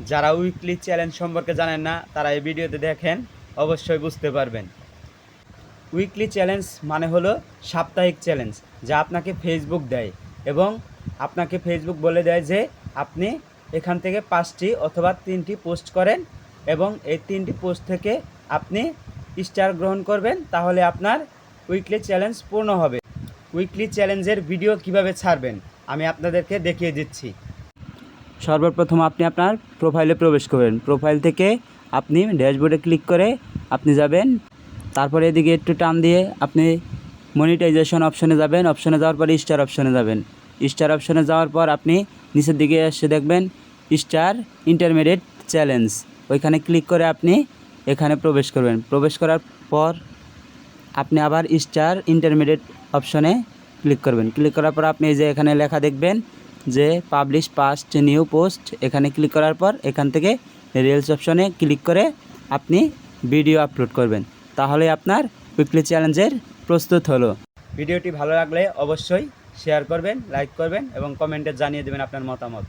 যারা weekly challenge সম্পর্কে জানেন না তারা এই ভিডিওতে দেখেন, অবশ্যই বুঝতে পারবেন। উইকলি চ্যালেঞ্জ মানে হলো সাপ্তাহিক চ্যালেঞ্জ, যা আপনাকে ফেসবুক দেয় এবং আপনাকে ফেসবুক বলে দেয় যে আপনি এখান থেকে 5টি অথবা 3টি পোস্ট করেন এবং এই 3টি পোস্ট থেকে আপনি স্টার গ্রহণ করবেন, তাহলে আপনার উইকলি চ্যালেঞ্জ পূর্ণ হবে। উইকলি চ্যালেঞ্জের ভিডিও কিভাবে ছাড়বেন আমি আপনাদেরকে দেখিয়ে দিচ্ছি। সর্বপ্রথম আপনি আপনার প্রোফাইলে প্রবেশ করবেন। প্রোফাইল থেকে আপনি ড্যাশবোর্ডে ক্লিক করে আপনি যাবেন, তারপরে এদিকে একটু টান দিয়ে আপনি মনিটাইজেশন অপশনে যাবেন। অপশনে যাওয়ার পরে স্টার অপশনে যাবেন। স্টার অপশনে যাওয়ার পর আপনি নিচের দিকে এসে দেখবেন স্টার ইন্টারমিডিয়েট চ্যালেঞ্জ, ওইখানে ক্লিক করে আপনি এখানে প্রবেশ করবেন। প্রবেশ করার পর আপনি আবার স্টার ইন্টারমিডিয়েট অপশনে ক্লিক করবেন। ক্লিক করার পর আপনি এই যে এখানে লেখা দেখবেন যে পাবলিশ পাস্ট নিউ পোস্ট, এখানে ক্লিক করার পর এখান থেকে রিলস অপশনে ক্লিক করে আপনি ভিডিও আপলোড করবেন, তাহলে আপনার উইকলি চ্যালেঞ্জের প্রস্তুত হলো। ভিডিওটি ভালো লাগলে অবশ্যই শেয়ার করবেন, লাইক করবেন এবং কমেন্টে জানিয়ে দেবেন আপনার মতামত।